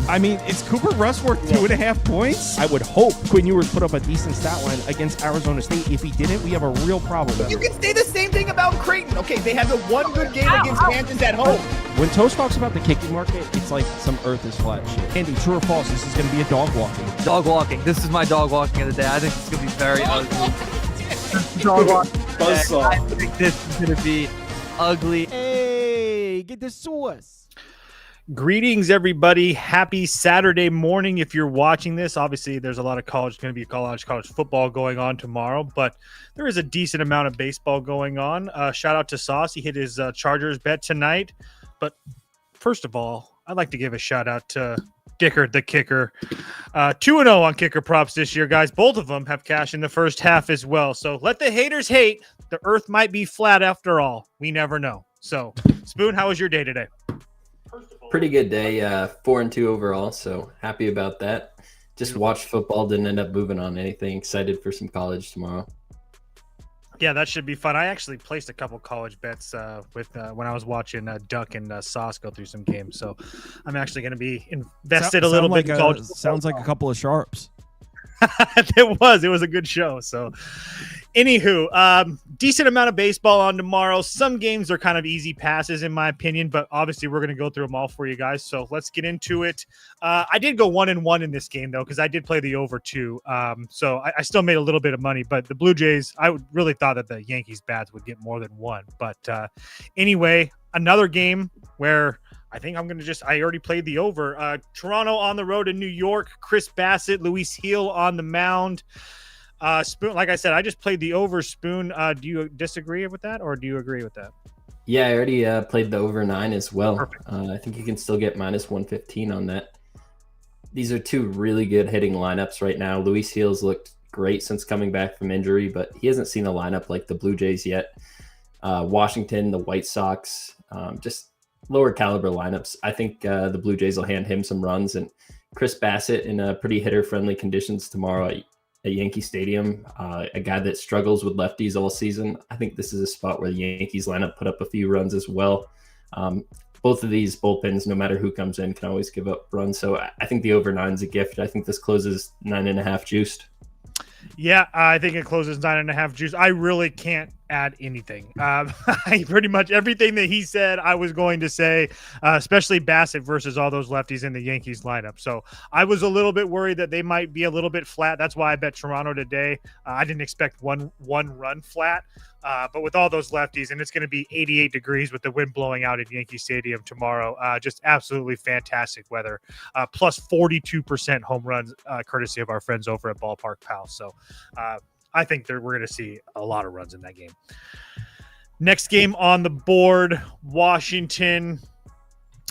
I mean, is Cooper Rush worth 2.5 points? I would hope Quinn Ewers put up a decent stat line against Arizona State. If he didn't, we have a real problem. You can say the same thing about Creighton. Okay, they had the one good game against Kansas at home. When Toast talks about the kicking market, it's like some earth is flat shit. Andy, true or false, this is going to be a dog walking. Dog walking. This is my dog walking of the day. I think it's going to be very ugly. Dog walking. I think this is going to be ugly. Hey, get the sauce. Greetings, everybody. Happy Saturday morning. If you're watching this, obviously there's a lot of college football going on tomorrow, but there is a decent amount of baseball going on. Shout out to Sauce. He hit his Chargers bet tonight. But first of all, I'd like to give a shout out to Dicker, the kicker. 2-0 on kicker props this year, guys. Both of them have cash in the first half as well. So let the haters hate. The earth might be flat after all. We never know. So, Spoon, how was your day today? Pretty good day. 4-2 overall, so happy about that. Just watched football, didn't end up moving on anything. Excited for some college tomorrow. Yeah, that should be fun. I actually placed a couple college bets with when I was watching Duck and Sauce go through some games. So I'm actually going to be invested a little bit in college. Sounds like a couple of sharps. It was a good show. So anywho, decent amount of baseball on tomorrow. Some games are kind of easy passes in my opinion, but obviously we're going to go through them all for you guys. So let's get into it. I did go 1-1 in this game though, because I did play the over too. So I still made a little bit of money, but the Blue Jays, I really thought that the Yankees bats would get more than one. But anyway, another game where I think I'm going to I already played the over. Toronto on the road in New York. Chris Bassett, Luis Gil on the mound. Spoon, like I said, I just played the over. Spoon, do you disagree with that or do you agree with that? Yeah, I already played the over 9 as well. I think you can still get minus 115 on that. These are two really good hitting lineups right now. Luis Gil's looked great since coming back from injury, but he hasn't seen a lineup like the Blue Jays yet. Washington, the White Sox, just lower caliber lineups. I think the Blue Jays will hand him some runs, and Chris Bassett in pretty hitter-friendly conditions tomorrow at Yankee Stadium, a guy that struggles with lefties all season. I think this is a spot where the Yankees lineup put up a few runs as well. Both of these bullpens, no matter who comes in, can always give up runs. So I think the over 9 is a gift. I think this closes 9.5 juiced. Yeah, I think it closes 9.5 juice. I really can't add anything. Pretty much everything that he said I was going to say, especially Bassett versus all those lefties in the Yankees lineup. So I was a little bit worried that they might be a little bit flat. That's why I bet Toronto today. I didn't expect one run flat, but with all those lefties, and it's going to be 88 degrees with the wind blowing out at Yankee Stadium tomorrow. Just absolutely fantastic weather. Plus 42% home runs, courtesy of our friends over at Ballpark Pal. So I think we're going to see a lot of runs in that game. Next game on the board, Washington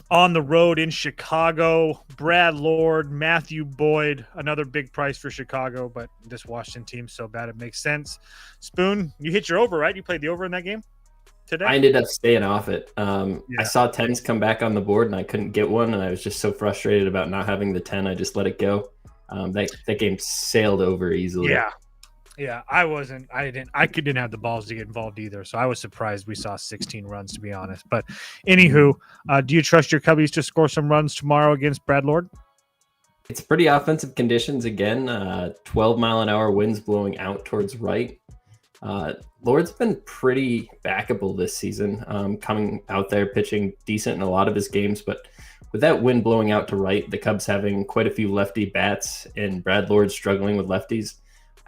on the road in Chicago. Brad Lord, Matthew Boyd, another big price for Chicago, but this Washington team's so bad it makes sense. Spoon, you hit your over, right? You played the over in that game today? I ended up staying off it. I saw 10s come back on the board, and I couldn't get one, and I was just so frustrated about not having the 10, I just let it go. That game sailed over easily. Yeah, I didn't have the balls to get involved either. So I was surprised we saw 16 runs, to be honest. But anywho, do you trust your Cubbies to score some runs tomorrow against Brad Lord? It's pretty offensive conditions again. 12-mile-an-hour winds blowing out towards right. Lord's been pretty backable this season, coming out there pitching decent in a lot of his games. But with that wind blowing out to right, the Cubs having quite a few lefty bats and Brad Lord struggling with lefties,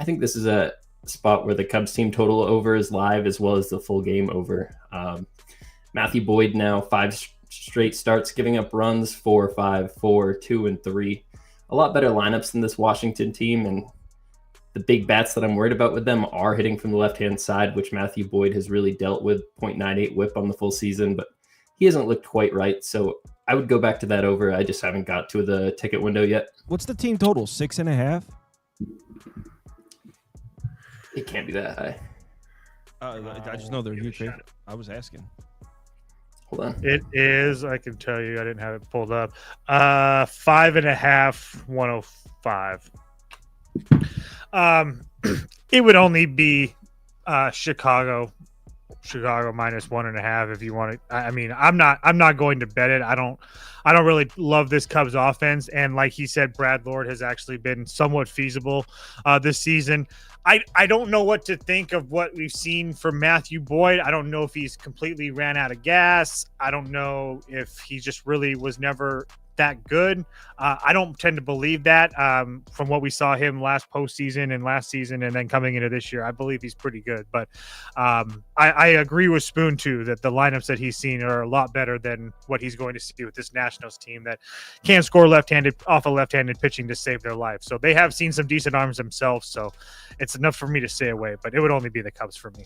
I think this is a spot where the Cubs team total over is live as well as the full game over. Matthew Boyd now 5 straight starts giving up runs, 4, 5, 4, 2, and 3. A lot better lineups than this Washington team, and the big bats that I'm worried about with them are hitting from the left-hand side, which Matthew Boyd has really dealt with. 0.98 whip on the full season, but he hasn't looked quite right. So I would go back to that over. I just haven't got to the ticket window yet. What's the team total? 6.5? It can't be that high. I just know they're a huge favorite. I was asking. Hold on. It is. I can tell you. I didn't have it pulled up. 5.5, 105. It would only be Chicago Chicago -1.5 if you want to. I mean, I'm not going to bet it. I don't really love this Cubs offense, and like he said, Brad Lord has actually been somewhat feasible this season. I don't know what to think of what we've seen from Matthew Boyd. I don't know if he's completely ran out of gas. I don't know if he just really was never that good. I don't tend to believe that from what we saw him last postseason and last season, and then coming into this year. I believe he's pretty good, but I agree with Spoon too that the lineups that he's seen are a lot better than what he's going to see with this Nationals team that can score left-handed pitching to save their life. So they have seen some decent arms themselves, so it's enough for me to stay away, but it would only be the Cubs for me.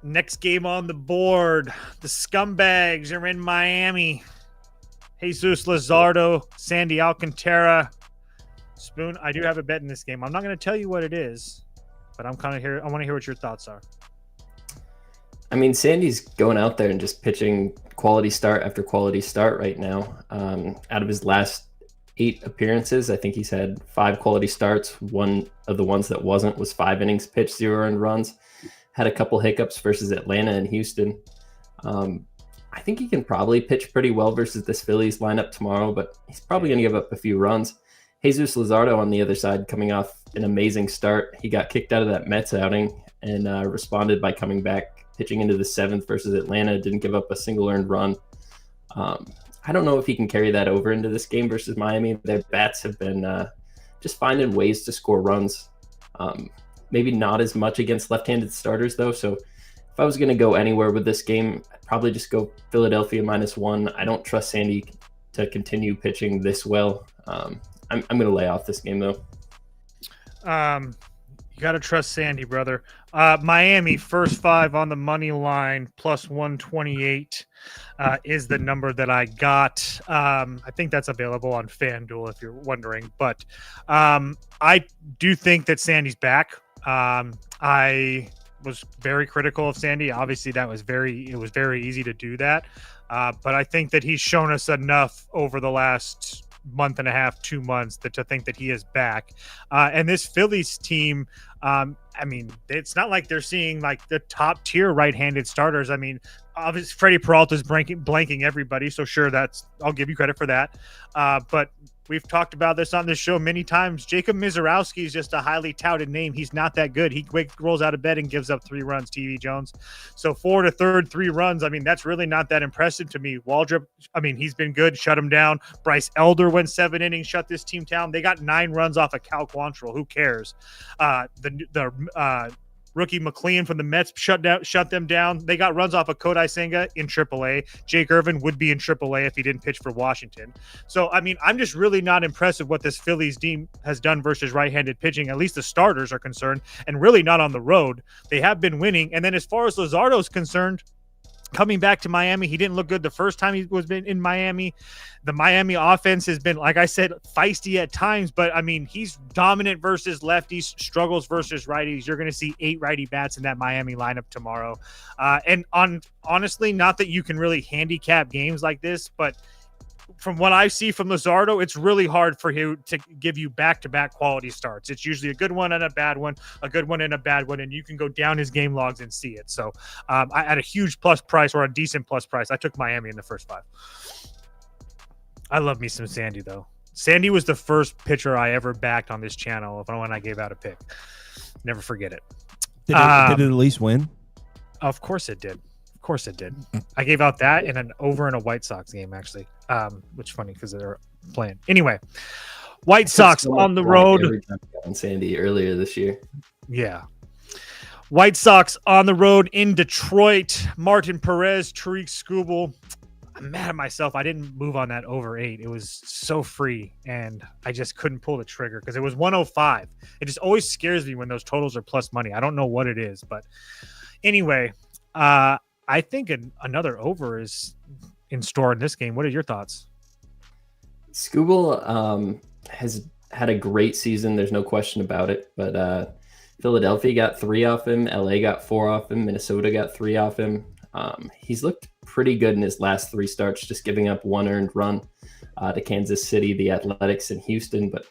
Next game on the board, the Scumbags are in Miami. Jesus Luzardo, Sandy Alcantara. Spoon, I do have a bet in this game. I'm not going to tell you what it is, but I want to hear what your thoughts are. I mean, Sandy's going out there and just pitching quality start after quality start right now. Out of his last 8 appearances, I think he's had 5 quality starts. One of the ones that wasn't was 5 innings pitched, 0 earned runs. Had a couple hiccups versus Atlanta and Houston. I think he can probably pitch pretty well versus this Phillies lineup tomorrow, but he's probably going to give up a few runs. Jesus Luzardo on the other side, coming off an amazing start. He got kicked out of that Mets outing and responded by coming back, pitching into the 7th versus Atlanta. Didn't give up a single earned run. I don't know if he can carry that over into this game versus Miami. Their bats have been just finding ways to score runs. Maybe not as much against left-handed starters, though, so if I was going to go anywhere with this game, I'd probably just go Philadelphia -1. I don't trust Sandy to continue pitching this well. I'm going to lay off this game, though. You got to trust Sandy, brother. Miami, first 5 on the money line, +128 is the number that I got. I think that's available on FanDuel if you're wondering. But I do think that Sandy's back. I was very critical of Sandy. Obviously, it was very easy to do that. But I think that he's shown us enough over the last month and a half, 2 months to think that he is back. And this Phillies team, I mean, it's not like they're seeing like the top tier right-handed starters. I mean, obviously Freddie Peralta is blanking everybody. So sure, I'll give you credit for that. But we've talked about this on this show many times. Jacob Mizorowski is just a highly touted name. He's not that good. He rolls out of bed and gives up 3 runs, TV Jones. So 4 to third, 3 runs. I mean, that's really not that impressive to me. Waldrop, I mean, he's been good. Shut him down. Bryce Elder went 7 innings, shut this team down. They got 9 runs off of Cal Quantrill. Who cares? The rookie McLean from the Mets shut them down. They got runs off of Kodai Senga in AAA. Jake Irvin would be in AAA if he didn't pitch for Washington. So, I mean, I'm just really not impressed with what this Phillies team has done versus right-handed pitching. At least the starters are concerned, and really not on the road. They have been winning. And then as far as Luzardo's concerned, coming back to Miami, he didn't look good the first time he was in Miami. The Miami offense has been, like I said, feisty at times, but I mean, he's dominant versus lefties, struggles versus righties. You're going to see 8 righty bats in that Miami lineup tomorrow. Honestly, not that you can really handicap games like this, but from what I see from Luzardo, it's really hard for him to give you back-to-back quality starts. It's usually a good one and a bad one, a good one and a bad one, and you can go down his game logs and see it. So I at a huge plus price or a decent plus price, I took Miami in the first 5. I love me some Sandy, though. Sandy was the first pitcher I ever backed on this channel when I gave out a pick. Never forget it. Did it at least win? Of course it did. Of course it did. I gave out that in an over in a White Sox game, actually, which is funny because they're playing. Anyway, White Sox on the road. On Sandy earlier this year. Yeah. White Sox on the road in Detroit. Martin Perez, Tariq Skubal. I'm mad at myself. I didn't move on that over 8. It was so free, and I just couldn't pull the trigger because it was 105. It just always scares me when those totals are plus money. I don't know what it is, but anyway, I think another over is in store in this game. What are your thoughts? Skubal has had a great season. There's no question about it. But Philadelphia got 3 off him. LA got 4 off him. Minnesota got 3 off him. He's looked pretty good in his last 3 starts, just giving up 1 earned run to Kansas City, the Athletics, and Houston. But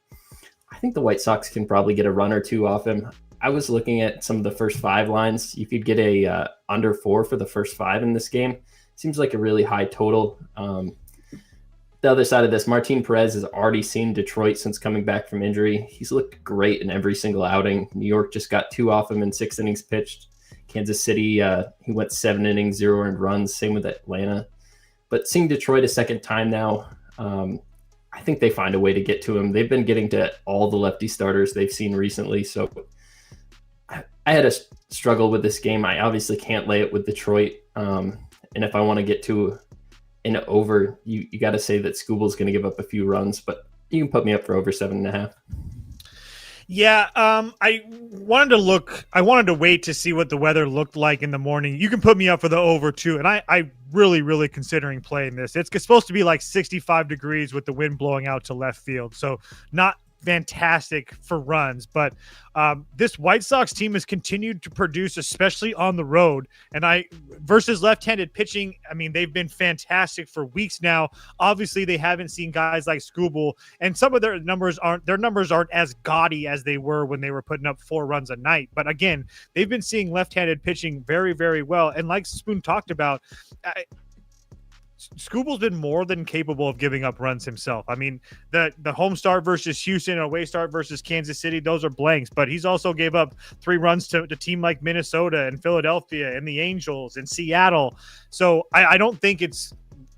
I think the White Sox can probably get a run or 2 off him. I was looking at some of the first 5 lines. You could get a under 4 for the first 5 in this game. Seems like a really high total. The other side of this, Martin Perez has already seen Detroit since coming back from injury. He's looked great in every single outing. New York just got 2 off him in 6 innings pitched. Kansas City, he went 7 innings, 0 earned runs. Same with Atlanta. But seeing Detroit a second time now, I think they find a way to get to him. They've been getting to all the lefty starters they've seen recently. So I had a struggle with this game. I obviously can't lay it with Detroit. And if I want to get to an over, you got to say that Scooble's going to give up a few runs, but you can put me up for over 7.5. Yeah, I wanted to wait to see what the weather looked like in the morning. You can put me up for the over too, and I really considering playing this. It's supposed to be like 65 degrees with the wind blowing out to left field, so not fantastic for runs, but this White Sox team has continued to produce, especially on the road. And versus left-handed pitching, I mean, they've been fantastic for weeks now. Obviously, they haven't seen guys like Scooble, and some of their numbers aren't as gaudy as they were when they were putting up 4 runs a night. But again, they've been seeing left-handed pitching very well. And like Spoon talked about, Scooble's been more than capable of giving up runs himself. I mean, the home start versus Houston, away start versus Kansas City, those are blanks. But he's also gave up 3 runs to a team like Minnesota and Philadelphia and the Angels and Seattle. So I don't think it's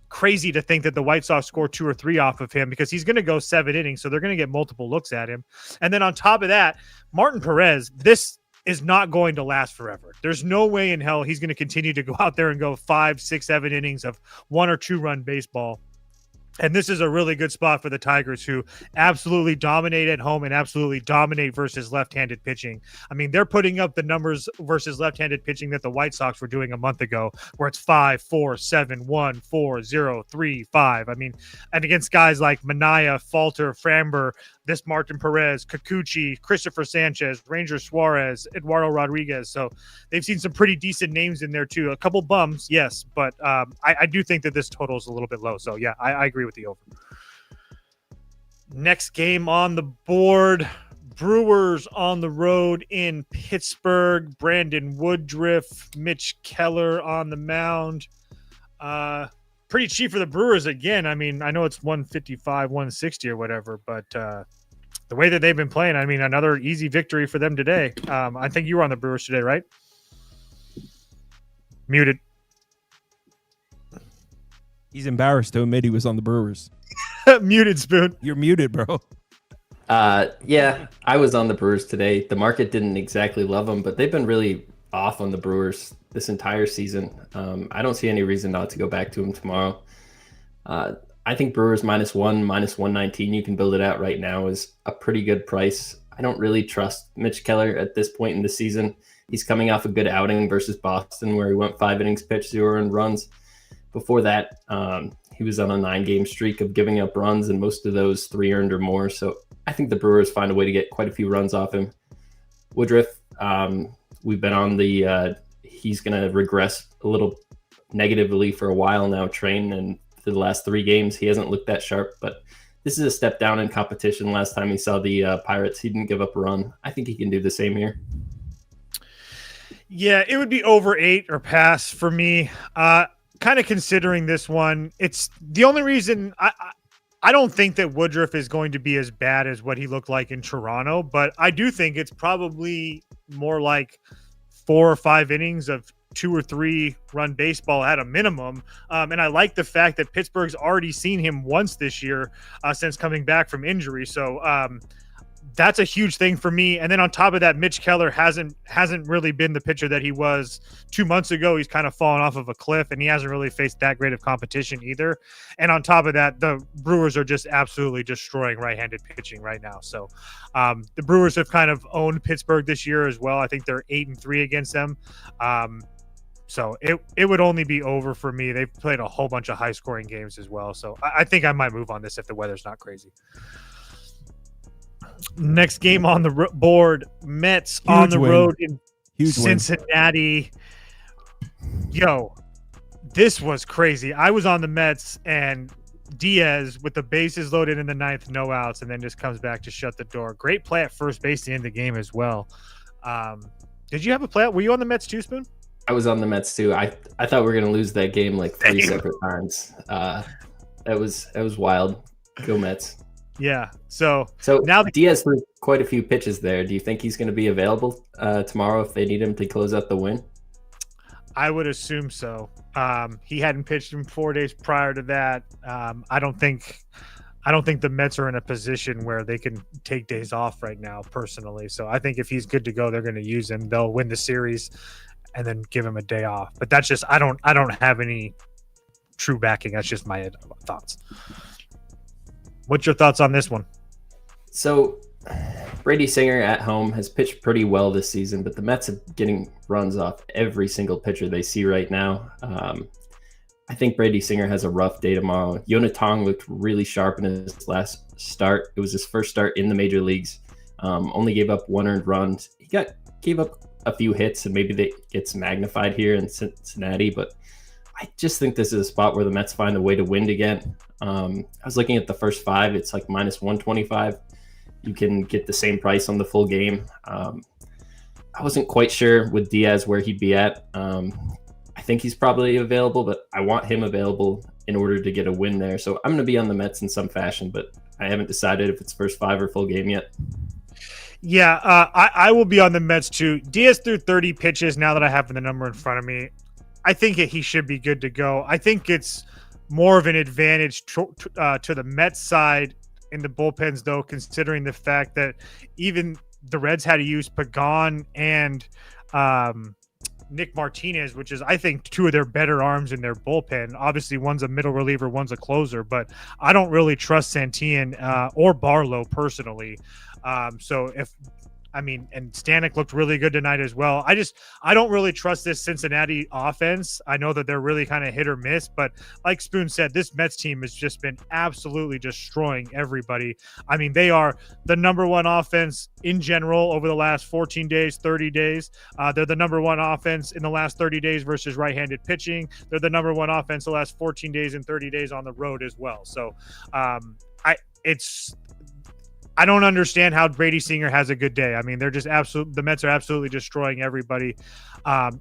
crazy to think that the White Sox score 2 or 3 off of him, because he's going to go 7 innings. So they're going to get multiple looks at him. And then on top of that, Martin Perez, this is not going to last forever. There's no way in hell he's going to continue to go out there and go 5, 6, 7 innings of 1 or 2 run baseball. And this is a really good spot for the Tigers, who absolutely dominate at home and absolutely dominate versus left-handed pitching. I mean, they're putting up the numbers versus left-handed pitching that the White Sox were doing a month ago, where it's 5, 4, 7, 1, 4, 0, 3, 5. I mean, and against guys like Manaea, Falter, Framber, this Martin Perez, Kikuchi, Christopher Sanchez, Ranger Suarez, Eduardo Rodriguez. So they've seen some pretty decent names in there too. A couple bums, yes, but I do think that this total is a little bit low. So yeah, I agree with the over. Next game on the board, Brewers on the road in Pittsburgh. Brandon Woodruff, Mitch Keller on the mound. Pretty cheap for the Brewers again. I mean, I know it's 155, 160 or whatever, but the way that they've been playing, I mean, another easy victory for them today. I think you were on the Brewers today, right? Muted. He's embarrassed to admit he was on the Brewers. Muted, Spoon. You're muted, bro. Yeah, I was on the Brewers today. The market didn't exactly love them, but they've been really off on the Brewers this entire season. I don't see any reason not to go back to them tomorrow. I think Brewers -1, -119, you can build it out right now, is a pretty good price. I don't really trust Mitch Keller at this point in the season. He's coming off a good outing versus Boston, where he went 5 innings pitched, 0 earned runs. Before that, he was on a 9-game streak of giving up runs, and most of those 3 earned or more. So I think the Brewers find a way to get quite a few runs off him. Woodruff, we've been on the he's going to regress a little negatively for a while now, train, and for the last 3 games, he hasn't looked that sharp, but this is a step down in competition. Last time he saw the Pirates, he didn't give up a run. I think he can do the same here. Yeah, it would be over 8 or pass for me. Kind of considering this one, it's the only reason I don't think that Woodruff is going to be as bad as what he looked like in Toronto, but I do think it's probably more like 4 or 5 innings of 2 or 3 run baseball at a minimum. And I like the fact that Pittsburgh's already seen him once this year since coming back from injury. So that's a huge thing for me. And then on top of that, Mitch Keller hasn't really been the pitcher that he was 2 months ago. He's kind of fallen off of a cliff, and he hasn't really faced that great of competition either. And on top of that, the Brewers are just absolutely destroying right-handed pitching right now. So the Brewers have kind of owned Pittsburgh this year as well. I think they're 8-3 against them. So it would only be over for me. They've played a whole bunch of high-scoring games as well. So I think I might move on this if the weather's not crazy. Next game on the board, Mets Huge on the win. road in Huge win. Cincinnati. Yo, this was crazy. I was on the Mets, and Diaz with the bases loaded in the 9th, no outs, and then just comes back to shut the door. Great play at first base to end the game as well. Did you have a playoff? Were you on the Mets too, Spoon? I was on the Mets too. I thought we were going to lose that game like 3 separate times. That was wild. Go Mets. Yeah. So now Diaz threw quite a few pitches there. Do you think he's going to be available tomorrow if they need him to close out the win? I would assume so. He hadn't pitched in 4 days prior to that. I don't think the Mets are in a position where they can take days off right now, personally. So I think if he's good to go, they're going to use him. They'll win the series and then give him a day off. But that's just I don't have any true backing. That's just my thoughts. What's your thoughts on this one? So Brady Singer at home has pitched pretty well this season, but the Mets are getting runs off every single pitcher they see right now. I think Brady Singer has a rough day tomorrow. Yona Tong looked really sharp in his last start. It was his first start in the major leagues. Only gave up 1 earned run. He gave up a few hits, and maybe that gets magnified here in Cincinnati, but I just think this is a spot where the Mets find a way to win again. I was looking at the first 5. It's like minus 125. You can get the same price on the full game. I wasn't quite sure with Diaz where he'd be at. I think he's probably available, but I want him available in order to get a win there. So I'm going to be on the Mets in some fashion, but I haven't decided if it's first 5 or full game yet. Yeah, I will be on the Mets too. Diaz threw 30 pitches now that I have the number in front of me. I think he should be good to go. I think it's more of an advantage to the Mets side in the bullpens, though, considering the fact that even the Reds had to use Pagan and Nick Martinez, which is, I think, 2 of their better arms in their bullpen. Obviously, one's a middle reliever, one's a closer, but I don't really trust Santillan or Barlow personally. And Stanek looked really good tonight as well. I don't really trust this Cincinnati offense. I know that they're really kind of hit or miss, but like Spoon said, this Mets team has just been absolutely destroying everybody. I mean, they are the number 1 offense in general over the last 14 days, 30 days. They're the number 1 offense in the last 30 days versus right-handed pitching. They're the number 1 offense the last 14 days and 30 days on the road as well. So I don't understand how Brady Singer has a good day. I mean, the Mets are absolutely destroying everybody.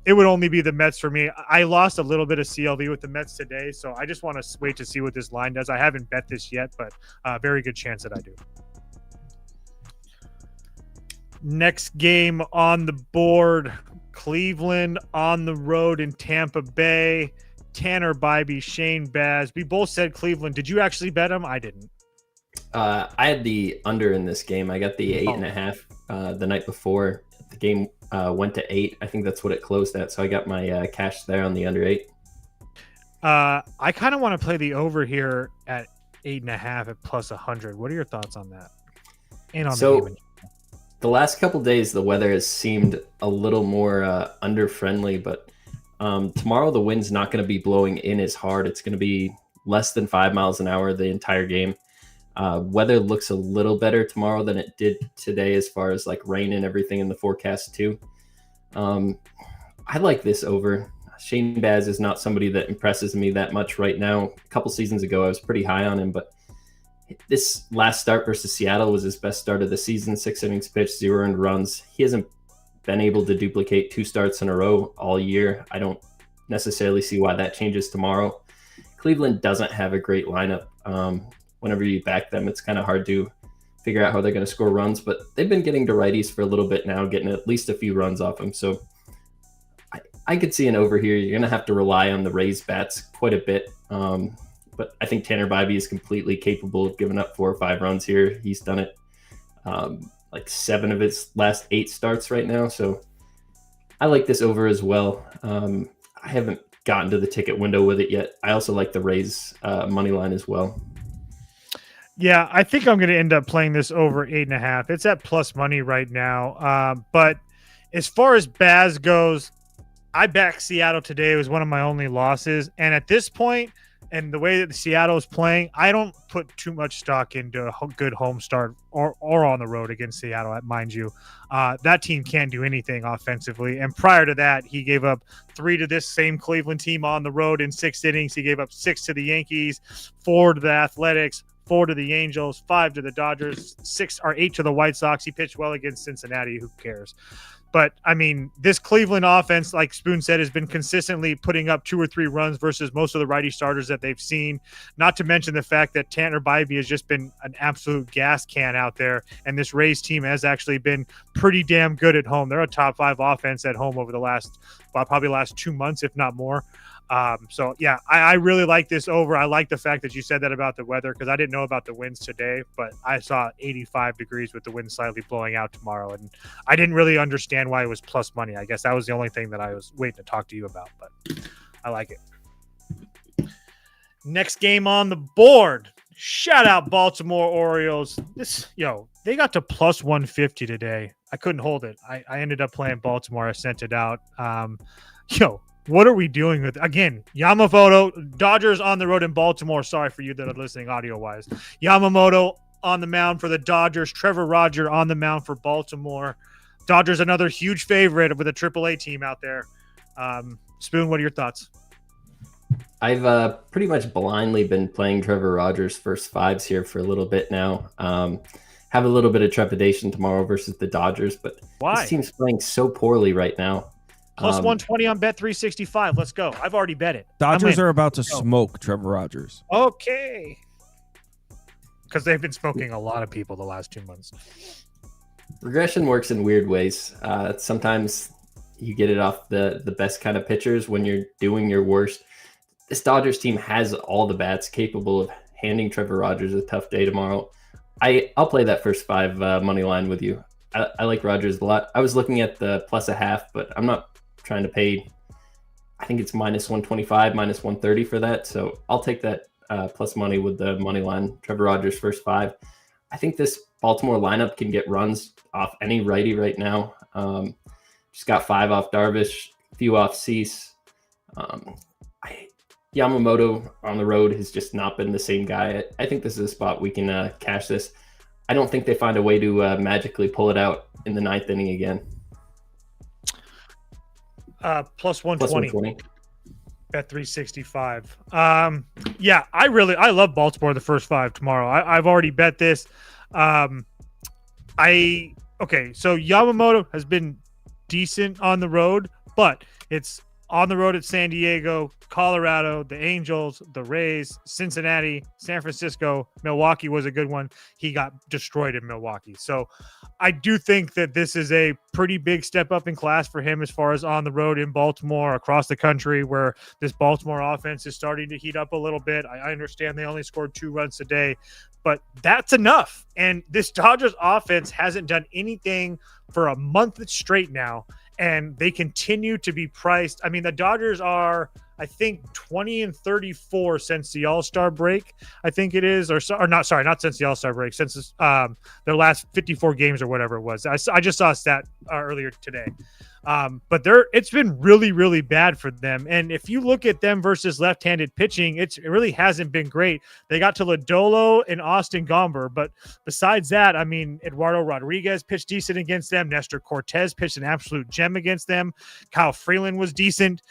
It would only be the Mets for me. I lost a little bit of CLV with the Mets today, so I just want to wait to see what this line does. I haven't bet this yet, but very good chance that I do. Next game on the board, Cleveland on the road in Tampa Bay. Tanner Bybee, Shane Baz. We both said Cleveland. Did you actually bet them? I didn't. I had the under in this game. I got the 8.5 the night before. The game went to 8. I think that's what it closed at. So I got my cash there on the under 8. I kind of want to play the over here at 8.5 at plus 100. What are your thoughts on that? And on the last couple days, the weather has seemed a little more under friendly, but tomorrow the wind's not going to be blowing in as hard. It's going to be less than 5 miles an hour the entire game. Weather looks a little better tomorrow than it did today as far as like rain and everything in the forecast too. I like this over. Shane Baz is not somebody that impresses me that much right now. A couple seasons ago, I was pretty high on him, but this last start versus Seattle was his best start of the season. 6 innings pitched, 0 earned runs. He hasn't been able to duplicate 2 starts in a row all year. I don't necessarily see why that changes tomorrow. Cleveland doesn't have a great lineup. Whenever you back them, it's kind of hard to figure out how they're going to score runs, but they've been getting to righties for a little bit now, getting at least a few runs off them. So I could see an over here. You're going to have to rely on the Rays bats quite a bit. But I think Tanner Bybee is completely capable of giving up 4 or 5 runs here. He's done it like 7 of his last 8 starts right now. So I like this over as well. I haven't gotten to the ticket window with it yet. I also like the Rays money line as well. Yeah, I think I'm going to end up playing this over 8.5. It's at plus money right now. But as far as Baz goes, I backed Seattle today. It was one of my only losses. And at this point, and the way that Seattle is playing, I don't put too much stock into a good home start or on the road against Seattle, mind you. That team can't do anything offensively. And prior to that, he gave up 3 to this same Cleveland team on the road in 6 innings. He gave up 6 to the Yankees, 4 to the Athletics, 4 to the Angels, 5 to the Dodgers, 6 or 8 to the White Sox. He pitched well against Cincinnati. Who cares? But I mean, this Cleveland offense, like Spoon said, has been consistently putting up 2 or 3 runs versus most of the righty starters that they've seen. Not to mention the fact that Tanner Bybee has just been an absolute gas can out there. And this Rays team has actually been pretty damn good at home. They're a top 5 offense at home over the last 2 months, if not more. So yeah, I really like this over. I like the fact that you said that about the weather, because I didn't know about the winds today, but I saw 85 degrees with the wind slightly blowing out tomorrow. And I didn't really understand why it was plus money. I guess that was the only thing that I was waiting to talk to you about, but I like it. Next game on the board. Shout out Baltimore Orioles. They got to plus 150 today. I couldn't hold it. I ended up playing Baltimore. I sent it out. What are we doing with, again, Yamamoto, Dodgers on the road in Baltimore. Sorry for you that are listening audio-wise. Yamamoto on the mound for the Dodgers. Trevor Rogers on the mound for Baltimore. Dodgers another huge favorite with a AAA team out there. Spoon, what are your thoughts? I've pretty much blindly been playing Trevor Rogers first fives here for a little bit now. Have a little bit of trepidation tomorrow versus the Dodgers, but Why? this team's playing so poorly right now. Plus 120 on Bet365. Let's go. I've already bet it. Dodgers are about to smoke Trevor Rogers. Okay. Because they've been smoking a lot of people the last 2 months. Regression works in weird ways. Sometimes you get it off the best kind of pitchers when you're doing your worst. This Dodgers team has all the bats capable of handing Trevor Rogers a tough day tomorrow. I'll play that first 5 money line with you. I like Rogers a lot. I was looking at the plus a half, but I'm not trying to pay. I think it's minus 125, minus 130 for that. So I'll take that plus money with the money line. Trevor Rogers first 5. I think this Baltimore lineup can get runs off any righty right now. Just got 5 off Darvish, a few off Cease. Yamamoto on the road has just not been the same guy. I think this is a spot we can cash this. I don't think they find a way to magically pull it out in the 9th inning again. Plus 120. Plus 120. Bet365. I love Baltimore the first 5 tomorrow. I've already bet this. So Yamamoto has been decent on the road, but it's on the road at San Diego, Colorado, the Angels, the Rays, Cincinnati, San Francisco, Milwaukee was a good one. He got destroyed in Milwaukee. So I do think that this is a pretty big step up in class for him as far as on the road in Baltimore, across the country, where this Baltimore offense is starting to heat up a little bit. I understand they only scored 2 runs today, but that's enough. And this Dodgers offense hasn't done anything for a month straight now, and they continue to be priced. I mean, the Dodgers are, I think, 20-34 since the All-Star break, I think it is, not since the All-Star break, since their last 54 games or whatever it was. I just saw a stat earlier today. But it's been really, really bad for them. And if you look at them versus left-handed pitching, it really hasn't been great. They got to Lodolo and Austin Gomber, but besides that, I mean, Eduardo Rodriguez pitched decent against them. Nestor Cortez pitched an absolute gem against them. Kyle Freeland was decent.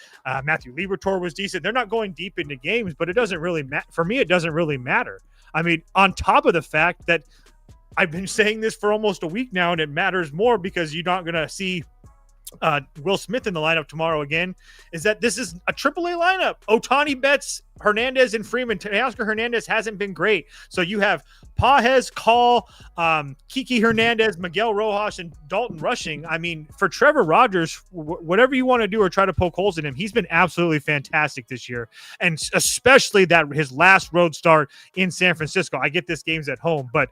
Matthew Liberatore was decent. They're not going deep into games, but it doesn't really matter. For me, it doesn't really matter. I mean, on top of the fact that I've been saying this for almost a week now, and it matters more because you're not going to see Will Smith in the lineup tomorrow again, is that this is a AAA lineup. Ohtani, Betts, Hernandez, and Freeman. Teoscar Hernandez hasn't been great. So you have Pages, Call, Kiki Hernandez, Miguel Rojas, and Dalton rushing. I mean, for Trevor Rogers, whatever you want to do or try to poke holes in him, he's been absolutely fantastic this year. And especially that his last road start in San Francisco. I get this game's at home, but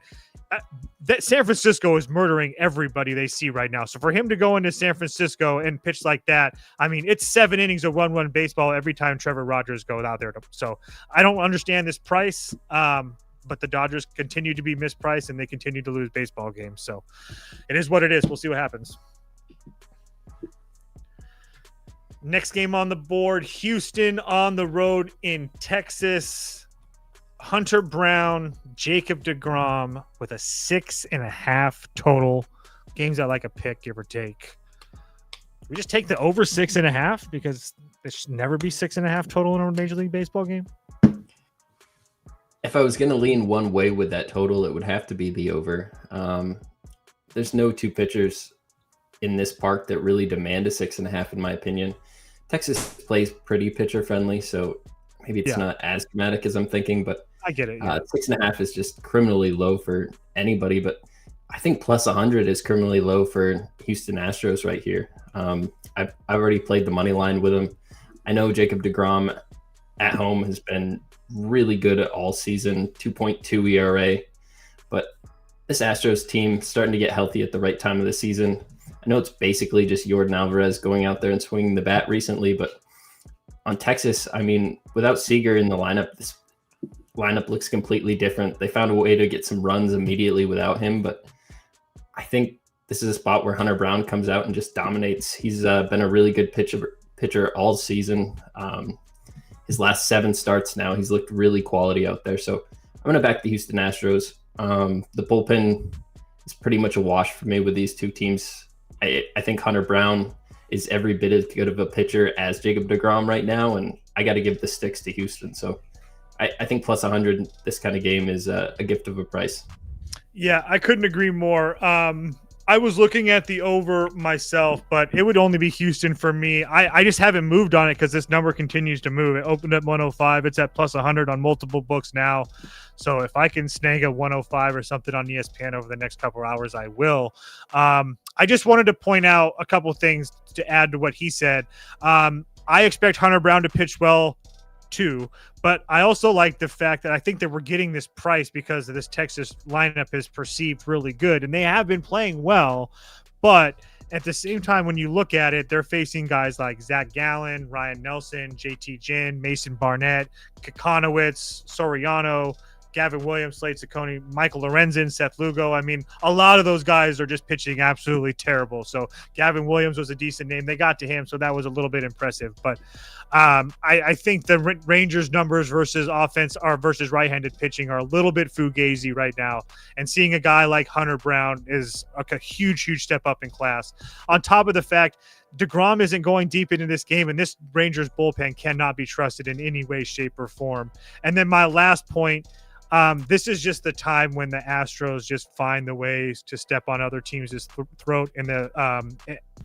that San Francisco is murdering everybody they see right now. So for him to go into San Francisco and pitch like that, I mean, it's 7 innings of run baseball every time Trevor Rogers goes out there. So I don't understand this price, but the Dodgers continue to be mispriced and they continue to lose baseball games. So it is what it is. We'll see what happens. Next game on the board, Houston on the road in Texas. Hunter Brown, Jacob deGrom with a 6.5 total. Games I like a pick, give or take. We just take the over 6.5 because it should never be 6.5 total in a Major League Baseball game. If I was going to lean one way with that total, it would have to be the over. There's no 2 pitchers in this park that really demand a 6.5, in my opinion. Texas plays pretty pitcher friendly, so maybe it's not as dramatic as I'm thinking, but I get it. 6.5 is just criminally low for anybody, but I think plus 100 is criminally low for Houston Astros right here. I've already played the money line with them. I know Jacob deGrom at home has been really good all season, 2.2 ERA, but this Astros team starting to get healthy at the right time of the season. I know it's basically just Yordan Alvarez going out there and swinging the bat recently, but on Texas, I mean, without Seager in the lineup, this lineup looks completely different. They found a way to get some runs immediately without him, but I think this is a spot where Hunter Brown comes out and just dominates. He's been a really good pitcher all season. His last 7 starts now, he's looked really quality out there. So I'm going to back the Houston Astros. The bullpen is pretty much a wash for me with these two teams. I think Hunter Brown is every bit as good of a pitcher as Jacob deGrom right now, and I got to give the sticks to Houston. So I think plus 100 this kind of game is a gift of a price. Yeah, I couldn't agree more. I was looking at the over myself, but it would only be Houston for me. I just haven't moved on it because this number continues to move. It opened at 105. It's at plus 100 on multiple books now. So if I can snag a 105 or something on ESPN over the next couple of hours, I will. I just wanted to point out a couple things to add to what he said. I expect Hunter Brown to pitch well too, but I also like the fact that I think that we're getting this price because of this Texas lineup is perceived really good, and they have been playing well, but at the same time, when you look at it, they're facing guys like Zach Gallen, Ryan Nelson, JT Ginn, Mason Barnett, Kekonowitz, Soriano, Gavin Williams, Slade Ciccone, Michael Lorenzen, Seth Lugo. I mean, a lot of those guys are just pitching absolutely terrible. So Gavin Williams was a decent name. They got to him, so that was a little bit impressive. But I think the Rangers numbers versus offense versus right-handed pitching are a little bit fugazi right now. And seeing a guy like Hunter Brown is a huge, huge step up in class. On top of the fact, deGrom isn't going deep into this game, and this Rangers bullpen cannot be trusted in any way, shape, or form. And then my last point, this is just the time when the Astros just find the ways to step on other teams' throat in the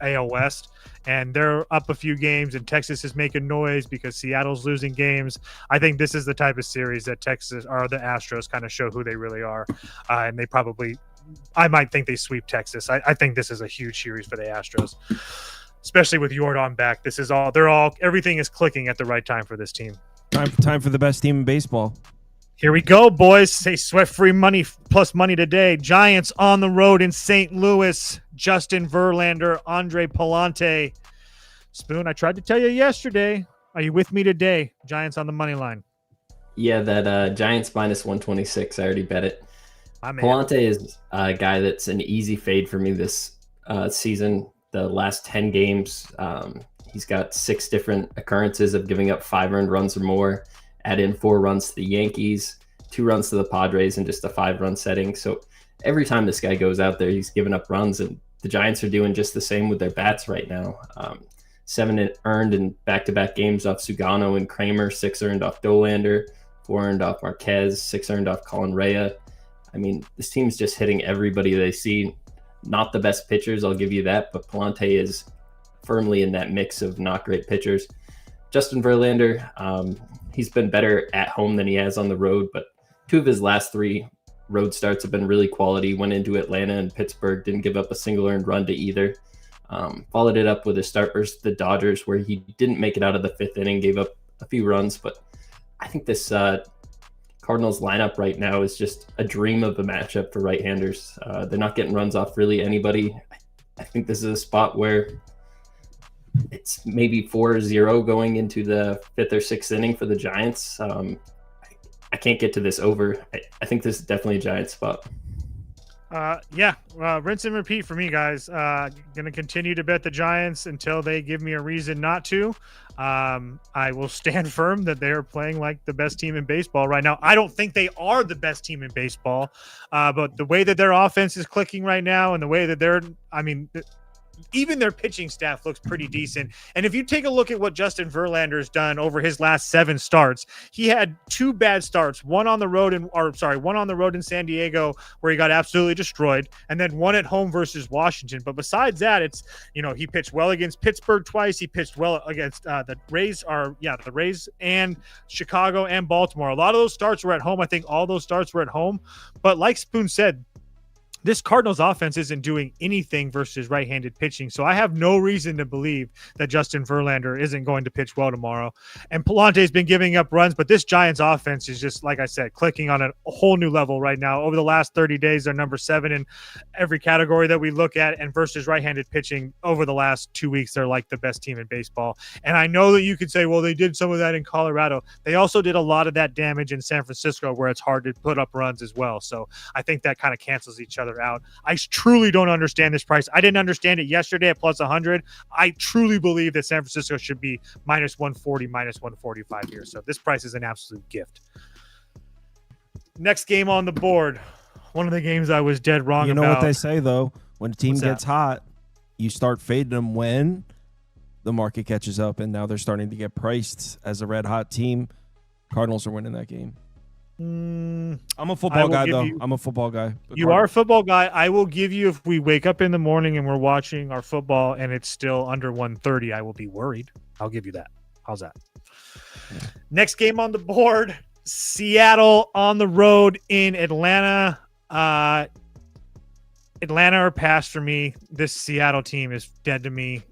AL West, and they're up a few games, and Texas is making noise because Seattle's losing games. I think this is the type of series that Texas or the Astros kind of show who they really are, and they probably, I might think they sweep Texas. I think this is a huge series for the Astros, especially with Yordan back. This is everything is clicking at the right time for this team. Time for the best team in baseball. Here we go, boys. Say sweat-free money plus money today. Giants on the road in St. Louis. Justin Verlander, Andre Palante. Spoon, I tried to tell you yesterday. Are you with me today? Giants on the money line. Yeah, that Giants minus 126. I already bet it. Palante is a guy that's an easy fade for me this season. The last 10 games, he's got 6 different occurrences of giving up 5 earned runs or more. Add in 4 runs to the Yankees, 2 runs to the Padres, and just a 5-run setting. So every time this guy goes out there, he's giving up runs, and the Giants are doing just the same with their bats right now. 7 earned in back-to-back games off Sugano and Kramer, 6 earned off Dolander, 4 earned off Marquez, 6 earned off Colin Rea. I mean, this team's just hitting everybody they see. Not the best pitchers, I'll give you that, but Palante is firmly in that mix of not great pitchers. Justin Verlander, he's been better at home than he has on the road, but 2 of his last 3 road starts have been really quality. Went into Atlanta and Pittsburgh, didn't give up a single earned run to either. Followed it up with a start versus the Dodgers where he didn't make it out of the 5th inning, gave up a few runs, but I think this Cardinals lineup right now is just a dream of a matchup for right-handers. They're not getting runs off really anybody. I think this is a spot where it's maybe 4-0 going into the 5th or 6th inning for the Giants. I can't get to this over. I think this is definitely a Giants spot. Rinse and repeat for me, guys. Going to continue to bet the Giants until they give me a reason not to. I will stand firm that they are playing like the best team in baseball right now. I don't think they are the best team in baseball, but the way that their offense is clicking right now and the way that even their pitching staff looks pretty decent. And if you take a look at what Justin Verlander's done over his last 7 starts, he had 2 bad starts, one on the road in San Diego where he got absolutely destroyed, and then one at home versus Washington. But besides that, it's, he pitched well against Pittsburgh twice. He pitched well against the Rays and Chicago and Baltimore. A lot of those starts were at home. I think all those starts were at home. But like Spoon said, this Cardinals offense isn't doing anything versus right-handed pitching. So I have no reason to believe that Justin Verlander isn't going to pitch well tomorrow. And Palante's been giving up runs, but this Giants offense is just, like I said, clicking on a whole new level right now. Over the last 30 days, they're number 7 in every category that we look at. And versus right-handed pitching over the last 2 weeks, they're like the best team in baseball. And I know that you could say, well, they did some of that in Colorado. They also did a lot of that damage in San Francisco where it's hard to put up runs as well. So I think that kind of cancels each other out. I truly don't understand this price. I didn't understand it yesterday at plus 100. I truly believe that San Francisco should be minus 140, minus 145 here. So this price is an absolute gift. Next game on the board. One of the games I was dead wrong about. You know what they say, though? When a team What's gets that? hot, you start fading them when the market catches up, and now they're starting to get priced as a red-hot team. Cardinals are winning that game. I'm a football guy, though. I'm a football guy. You are a football guy. I will give you, if we wake up in the morning and we're watching our football and it's still under 130, I will be worried. I'll give you that. How's that? Next game on the board, Seattle on the road in Atlanta. Atlanta or pass for me. This Seattle team is dead to me.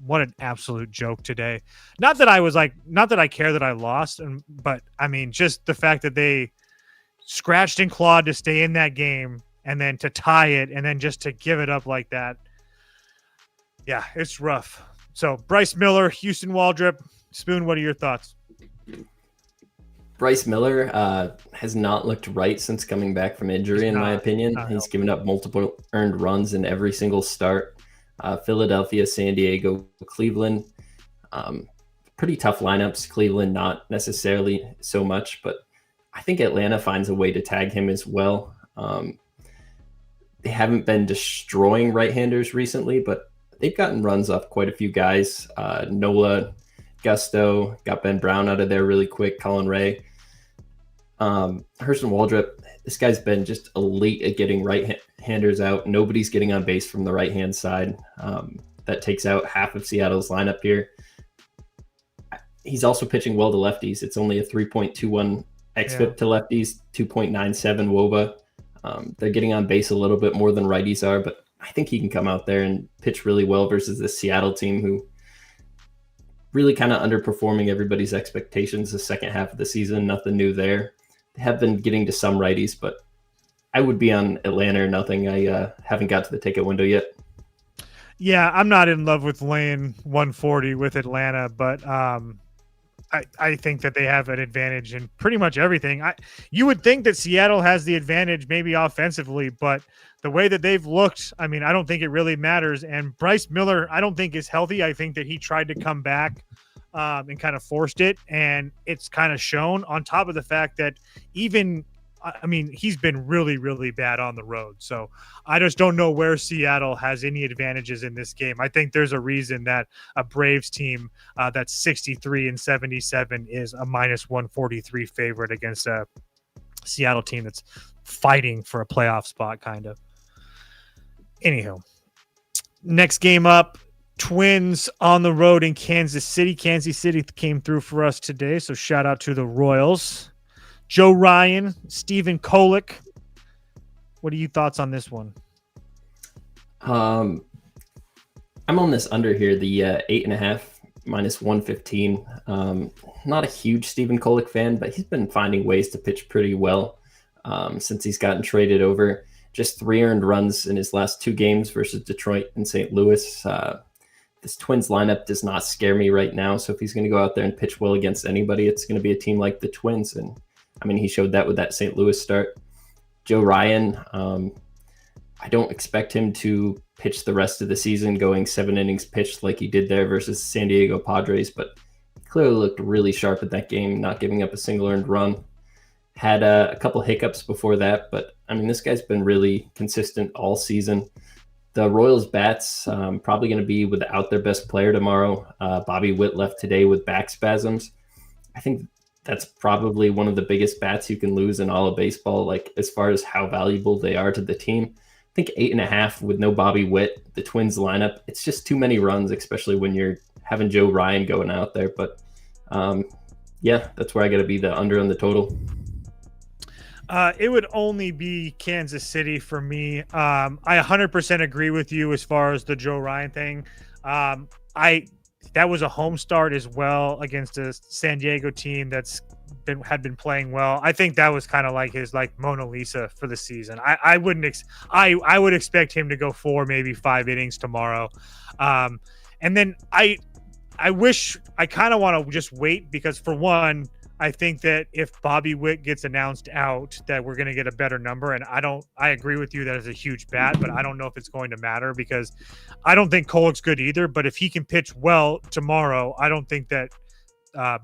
What an absolute joke today. Not that I care that I lost, but I mean, just the fact that they scratched and clawed to stay in that game and then to tie it and then just to give it up like that. Yeah, it's rough. So Bryce Miller, Houston Waldrop, Spoon, what are your thoughts? Bryce Miller has not looked right since coming back from injury, in my opinion. He's given up multiple earned runs in every single start. Philadelphia, San Diego, Cleveland. Pretty tough lineups. Cleveland, not necessarily so much, but I think Atlanta finds a way to tag him as well. They haven't been destroying right-handers recently, but they've gotten runs off quite a few guys. Nola, Gusto, got Ben Brown out of there really quick, Colin Ray. Hurston Waldrop, this guy's been just elite at getting right-handers out. Nobody's getting on base from the right-hand side. That takes out half of Seattle's lineup here. He's also pitching well to lefties. It's only a 3.21 xFIP to lefties, 2.97 WOBA. They're getting on base a little bit more than righties are, but I think he can come out there and pitch really well versus the Seattle team, who really kind of underperforming everybody's expectations the second half of the season. Nothing new there. They have been getting to some righties, but I would be on Atlanta or nothing. I haven't got to the ticket window yet. Yeah, I'm not in love with laying 140 with Atlanta, but I think that they have an advantage in pretty much everything. You would think that Seattle has the advantage maybe offensively, but the way that they've looked, I mean, I don't think it really matters. And Bryce Miller, I don't think is healthy. I think that he tried to come back and kind of forced it, and it's kind of shown, on top of the fact that he's been really, really bad on the road. So I just don't know where Seattle has any advantages in this game. I think there's a reason that a Braves team that's 63-77 is a minus 143 favorite against a Seattle team that's fighting for a playoff spot, kind of. Anyhow, next game up, Twins on the road in Kansas City. Kansas City came through for us today, so shout out to the Royals. Joe Ryan, Stephen Kolek. What are your thoughts on this one? I'm on this under here, the 8.5 minus 115. Not a huge Stephen Kolek fan, but he's been finding ways to pitch pretty well since he's gotten traded over. Just 3 earned runs in his last 2 games versus Detroit and St. Louis. This Twins lineup does not scare me right now. So if he's going to go out there and pitch well against anybody, it's going to be a team like the Twins. And I mean, he showed that with that St. Louis start. Joe Ryan, I don't expect him to pitch the rest of the season going 7 innings pitched like he did there versus San Diego Padres, but clearly looked really sharp at that game, not giving up a single earned run. Had a couple hiccups before that, but I mean, this guy's been really consistent all season. The Royals bats probably going to be without their best player tomorrow. Bobby Witt left today with back spasms. I think that's probably one of the biggest bats you can lose in all of baseball, like as far as how valuable they are to the team. I think 8.5 with no Bobby Witt, the Twins lineup, it's just too many runs, especially when you're having Joe Ryan going out there. But yeah, that's where I got to be the under on the total. It would only be Kansas City for me. I 100% agree with you as far as the Joe Ryan thing. That was a home start as well against a San Diego team had been playing well. I think that was kind of like his Mona Lisa for the season. I would expect him to go 4, maybe 5 innings tomorrow. And then I wish I kind of want to just wait because for one, I think that if Bobby Witt gets announced out, that we're going to get a better number. And I agree with you that it's a huge bat, but I don't know if it's going to matter because I don't think Kolek's good either. But if he can pitch well tomorrow, I don't think that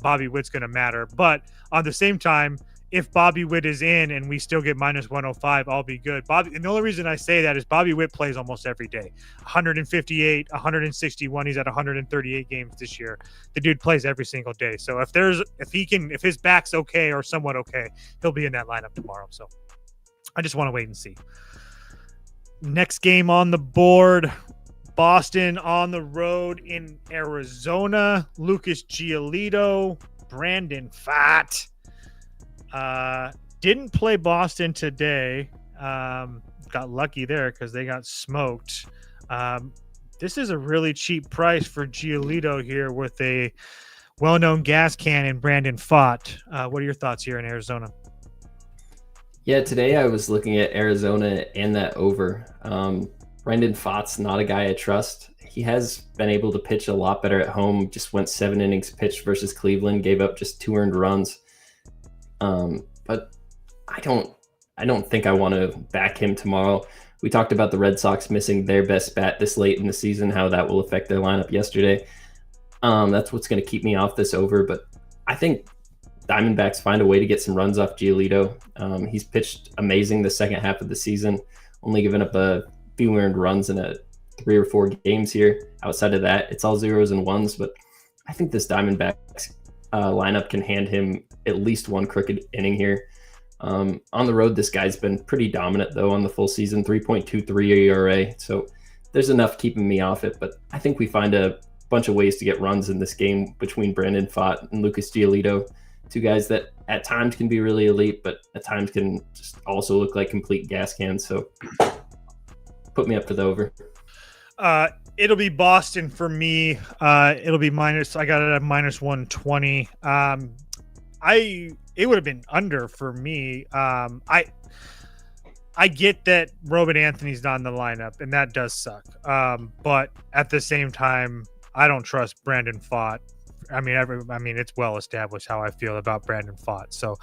Bobby Witt's going to matter. But on the same time, if Bobby Witt is in and we still get minus 105, I'll be good. And the only reason I say that is Bobby Witt plays almost every day. 158, 161. He's at 138 games this year. The dude plays every single day. So if his back's okay or somewhat okay, he'll be in that lineup tomorrow. So I just want to wait and see. Next game on the board, Boston on the road in Arizona. Lucas Giolito, Brandon Pfaadt. Didn't play Boston today. Got lucky there because they got smoked. This is a really cheap price for Giolito here with a well-known gas can in Brandon Pfaadt. What are your thoughts here in Arizona? Yeah, today I was looking at Arizona and that over. Brandon Pfaadt's not a guy I trust. He has been able to pitch a lot better at home. Just went 7 innings pitched versus Cleveland, gave up just 2 earned runs. But I don't think I want to back him tomorrow. We talked about the Red Sox missing their best bat this late in the season, how that will affect their lineup yesterday. That's what's going to keep me off this over. But I think Diamondbacks find a way to get some runs off Giolito. He's pitched amazing the second half of the season, only given up a few earned runs in 3 or 4 games here. Outside of that, it's all 0s and 1s. But I think this Diamondbacks lineup can hand him at least 1 crooked inning here. On the road, this guy's been pretty dominant, though, on the full season, 3.23 ERA. So there's enough keeping me off it. But I think we find a bunch of ways to get runs in this game between Brandon Pfaadt and Lucas Giolito, 2 guys that at times can be really elite, but at times can just also look like complete gas cans. So put me up for the over. It'll be Boston for me. It'll be minus. I got it at minus 120. It would have been under for me. I get that Robin Anthony's not in the lineup, and that does suck. But at the same time, I don't trust Brandon Pfaadt. I mean, it's well established how I feel about Brandon Pfaadt. So,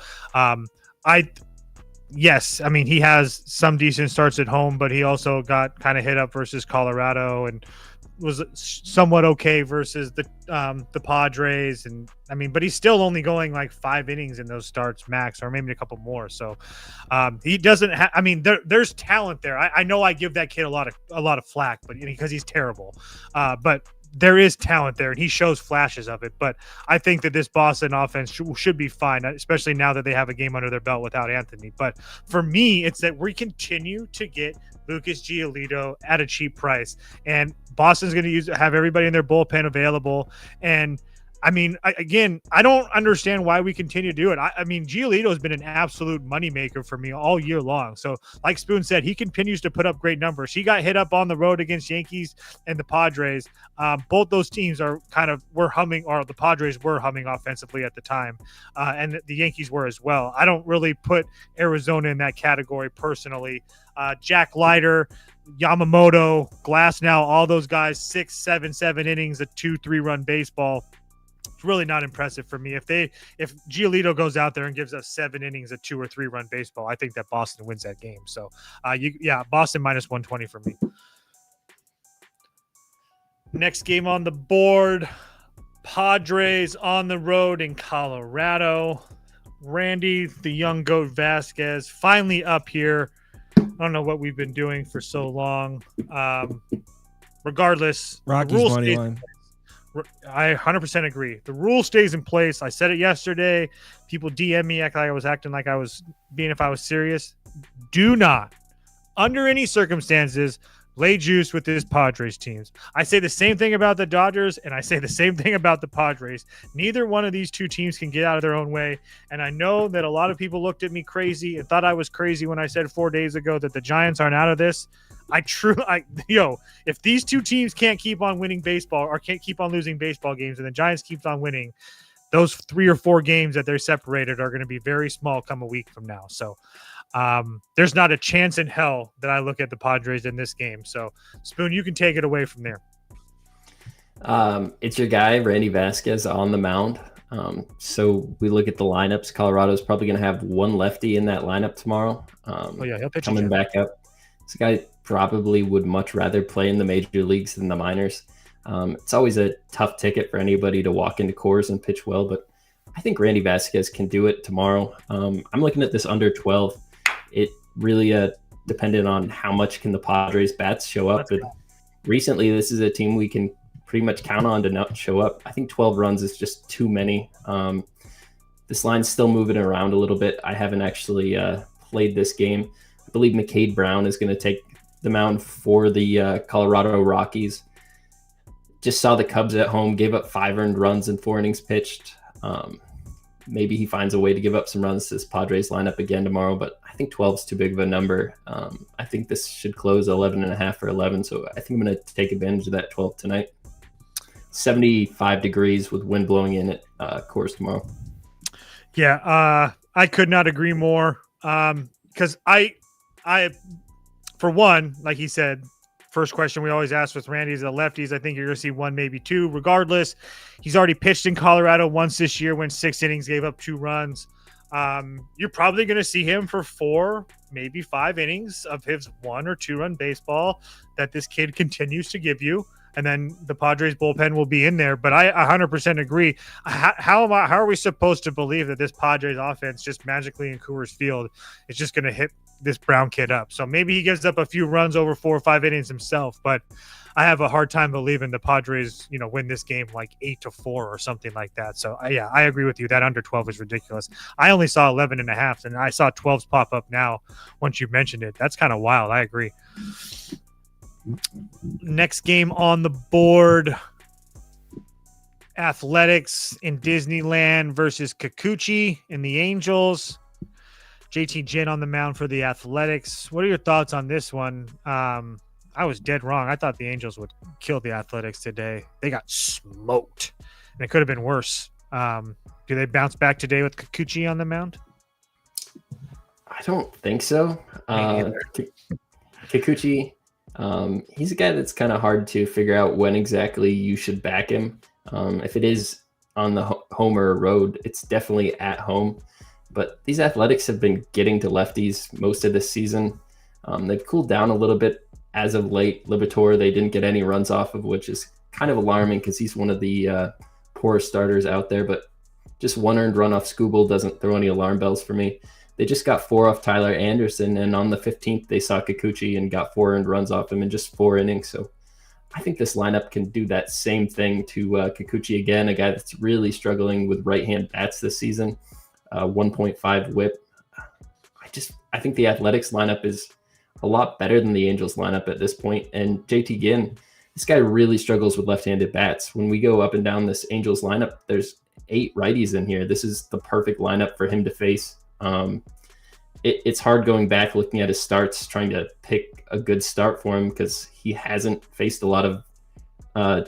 yes, I mean, he has some decent starts at home, but he also got kind of hit up versus Colorado and was somewhat okay versus the Padres. And I mean, but he's still only going 5 innings in those starts max, or maybe a couple more. So he doesn't have, I mean, there's talent there. I know I give that kid a lot of flack, but because he's terrible, but there is talent there, and he shows flashes of it. But I think that this Boston offense should be fine, especially now that they have a game under their belt without Anthony. But for me, it's that we continue to get Lucas Giolito at a cheap price, and Boston's going to have everybody in their bullpen available. And I mean, I don't understand why we continue to do it. I mean, Giolito has been an absolute moneymaker for me all year long. So like Spoon said, he continues to put up great numbers. He got hit up on the road against Yankees and the Padres. Both those teams were humming, or the Padres were humming offensively at the time. And the Yankees were as well. I don't really put Arizona in that category personally. Jack Leiter, Yamamoto, Glasnow, all those guys, 6, 7 innings, a 2-3 run baseball. It's really not impressive for me. If Giolito goes out there and gives us 7 innings, a 2 or 3 run baseball, I think that Boston wins that game. So, Boston minus 120 for me. Next game on the board, Padres on the road in Colorado. Randy, the young goat Vasquez, finally up here. I don't know what we've been doing for so long. Regardless, Rockies money line. I 100% agree. The rule stays in place. I said it yesterday. People DM me like I was acting like I was being if I was serious. Do not, under any circumstances, lay juice with this Padres teams. I say the same thing about the Dodgers, and I say the same thing about the Padres. Neither one of these two teams can get out of their own way. And I know that a lot of people looked at me crazy and thought I was crazy when I said 4 days ago that the Giants aren't out of this. If these two teams can't keep on winning baseball or can't keep on losing baseball games and the Giants keeps on winning, those 3 or 4 games that they're separated are going to be very small come a week from now. So there's not a chance in hell that I look at the Padres in this game. So Spoon, you can take it away from there. It's your guy, Randy Vasquez, on the mound. So we look at the lineups. Colorado's probably going to have one lefty in that lineup tomorrow. He'll pitch coming back up. This guy probably would much rather play in the major leagues than the minors. It's always a tough ticket for anybody to walk into Coors and pitch well, but I think Randy Vasquez can do it tomorrow. I'm looking at this under 12. It really depended on how much can the Padres bats show up. But recently, this is a team we can pretty much count on to not show up. I think 12 runs is just too many. This line's still moving around a little bit. I haven't actually played this game. I believe McCade Brown is going to take the mound for the Colorado Rockies. Just saw the Cubs at home, gave up 5 earned runs in 4 innings pitched. Maybe he finds a way to give up some runs to this Padres lineup again tomorrow, but I think 12 is too big of a number. I think this should close 11.5 or 11, so I think I'm going to take advantage of that 12 tonight. 75 degrees with wind blowing in at Coors tomorrow. Yeah, I could not agree more. Because I, for one, like he said, first question we always ask with Randy is the lefties. I think you're going to see 1, maybe 2. Regardless, he's already pitched in Colorado once this year, went 6 innings, gave up 2 runs. You're probably going to see him for 4, maybe 5 innings of his 1 or 2 run baseball that this kid continues to give you. And then the Padres bullpen will be in there. But I 100% agree. How are we supposed to believe that this Padres offense just magically in Coors Field is just going to hit this Brown kid up? So maybe he gives up a few runs over 4 or 5 innings himself. But I have a hard time believing the Padres, win this game like 8-4 or something like that. So I agree with you. That under 12 is ridiculous. I only saw 11.5, and I saw 12s pop up now once you mentioned it. That's kind of wild. I agree. Next game on the board, Athletics in Disneyland versus Kikuchi and the Angels. JT Ginn on the mound for the Athletics. What are your thoughts on this one? I was dead wrong. I thought the Angels would kill the Athletics today. They got smoked, and it could have been worse. Do they bounce back today with Kikuchi on the mound? I don't think so. Kikuchi, he's a guy that's kind of hard to figure out when exactly you should back him. If it is on the home or road, it's definitely at home. But these Athletics have been getting to lefties most of this season. They've cooled down a little bit as of late. Liberatore, they didn't get any runs off of, which is kind of alarming because he's one of the poorest starters out there. But just 1 earned run off Skubal doesn't throw any alarm bells for me. They just got 4 off Tyler Anderson, and on the 15th, they saw Kikuchi and got 4 earned runs off him in just 4 innings. So I think this lineup can do that same thing to Kikuchi again, a guy that's really struggling with right-hand bats this season. 1.5 whip. I think the Athletics lineup is a lot better than the Angels lineup at this point. And JT Ginn, this guy really struggles with left-handed bats. When we go up and down this Angels lineup, there's 8 righties in here. This is the perfect lineup for him to face. It's hard going back, looking at his starts, trying to pick a good start for him because he hasn't faced a lot of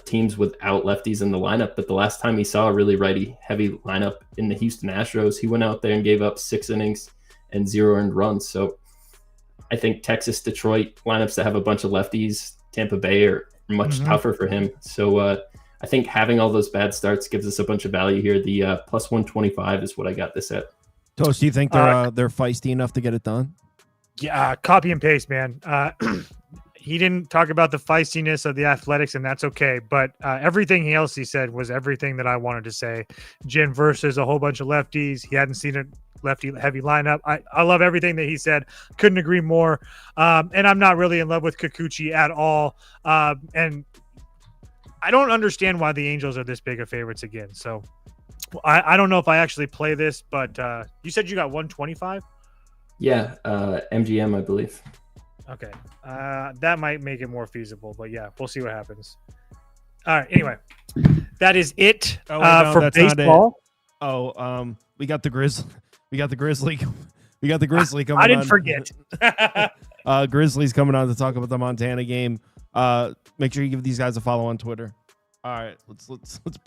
teams without lefties in the lineup. But the last time he saw a really righty-heavy lineup in the Houston Astros, he went out there and gave up 6 innings and 0 earned runs. So I think Texas, Detroit lineups that have a bunch of lefties, Tampa Bay are much tougher for him. So I think having all those bad starts gives us a bunch of value here. The plus 125 is what I got this at. Toast, do you think they're feisty enough to get it done? Yeah, copy and paste, man. he didn't talk about the feistiness of the Athletics, and that's okay. But everything else he said was everything that I wanted to say. Jin versus a whole bunch of lefties. He hadn't seen a lefty heavy lineup. I love everything that he said. Couldn't agree more. And I'm not really in love with Kikuchi at all. And I don't understand why the Angels are this big of favorites again. So I don't know if I actually play this, but you said you got 125? Yeah, MGM, I believe. Okay. That might make it more feasible, but yeah, we'll see what happens. All right. Anyway, that is it for baseball. We got the Grizzly. We got the Grizzly. We got the Grizzly coming on. I didn't forget. Grizzlies coming on to talk about the Montana game. Make sure you give these guys a follow on Twitter. All right,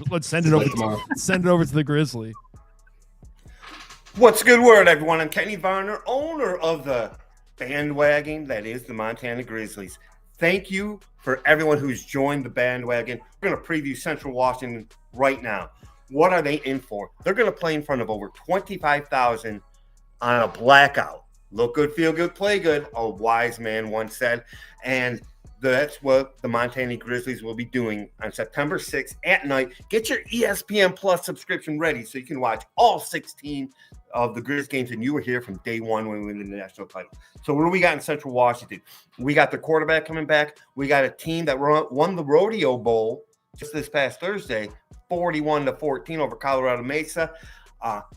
let's send it over. Send it over to the Grizzly. What's a good word, everyone? I'm Kenny Varner, owner of the bandwagon that is the Montana Grizzlies. Thank you for everyone who's joined the bandwagon. We're going to preview Central Washington right now. What are they in for? They're going to play in front of over 25,000 on a blackout. Look good, feel good, play good, a wise man once said. And that's what the Montana Grizzlies will be doing on September 6th at night. Get your ESPN Plus subscription ready so you can watch all 16 of the Grizz games, and you were here from day one when we win the national title. So what do we got in Central Washington? We got the quarterback coming back. We got a team that won the Rodeo Bowl just this past Thursday, 41-14 over Colorado Mesa.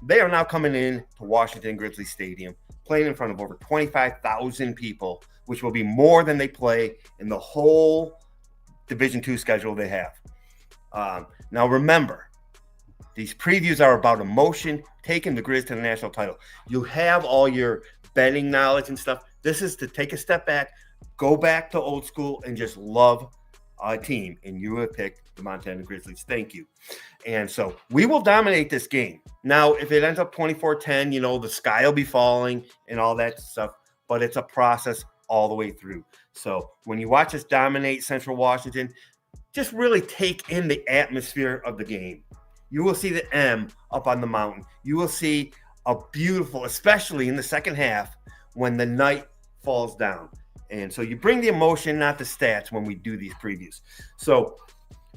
They are now coming in to Washington Grizzly Stadium, playing in front of over 25,000 people, which will be more than they play in the whole Division II schedule they have. Now remember, these previews are about emotion, taking the Grizz to the national title. You have all your betting knowledge and stuff. This is to take a step back, go back to old school, and just love a team. And you have picked the Montana Grizzlies. Thank you. And so we will dominate this game. Now, if it ends up 24-10, the sky will be falling and all that stuff, but it's a process all the way through. So when you watch us dominate Central Washington, just really take in the atmosphere of the game. You will see the M up on the mountain. You will see a beautiful, especially in the second half when the night falls down. And so you bring the emotion, not the stats, when we do these previews. So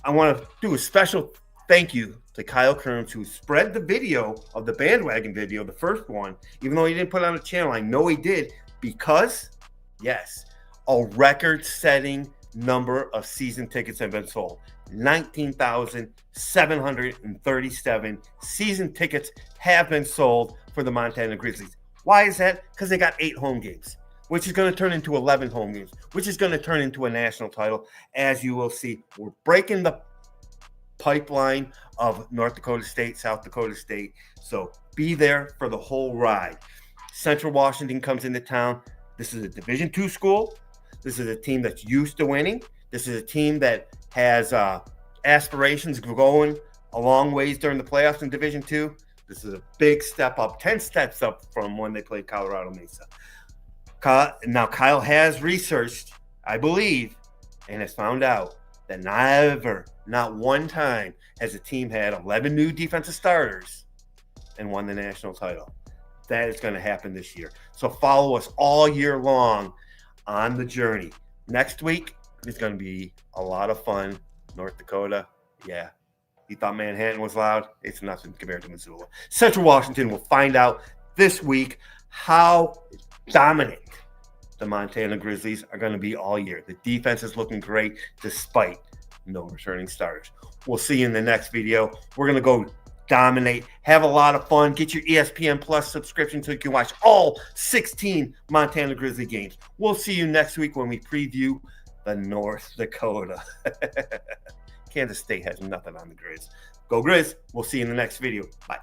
I want to do a special thank you to Kyle Kirms, who spread the video of the bandwagon video, the first one, even though he didn't put it on the channel. I know he did because, yes, a record-setting number of season tickets have been sold. 19,737 season tickets have been sold for the Montana Grizzlies. Why is that? Because they got 8 home games, which is going to turn into 11 home games, which is going to turn into a national title. As you will see, we're breaking the pipeline of North Dakota State, South Dakota State. So be there for the whole ride. Central Washington comes into town. This is a Division II school. This is a team that's used to winning. This is a team that has aspirations going a long ways during the playoffs in Division II. This is a big step up, 10 steps up from when they played Colorado Mesa. Now, Kyle has researched, I believe, and has found out that not one time has a team had 11 new defensive starters and won the national title. That is going to happen this year. So follow us all year long on the journey. Next week is going to be a lot of fun. North Dakota, yeah. You thought Manhattan was loud? It's nothing compared to Missoula. Central Washington will find out this week how dominant the Montana Grizzlies are going to be all year. The defense is looking great despite no returning starters. We'll see you in the next video. We're going to go dominate, have a lot of fun, get your ESPN Plus subscription so you can watch all 16 Montana Grizzly games. We'll see you next week when we preview the North Dakota. Kansas State has nothing on the Grizz. Go Grizz. We'll see you in the next video. Bye.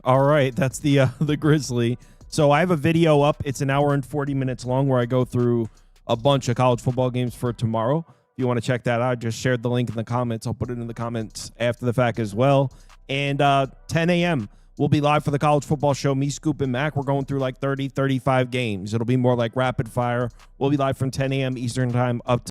All right, that's the Grizzly. So I have a video up. It's an hour and 40 minutes long where I go through a bunch of college football games for tomorrow. If you want to check that out, I just shared the link in the comments. I'll put it in the comments after the fact as well. And 10 a.m. we'll be live for the college football show. Me, Scoop, and Mac. We're going through like 30, 35 games. It'll be more like rapid fire. We'll be live from 10 a.m. Eastern time up to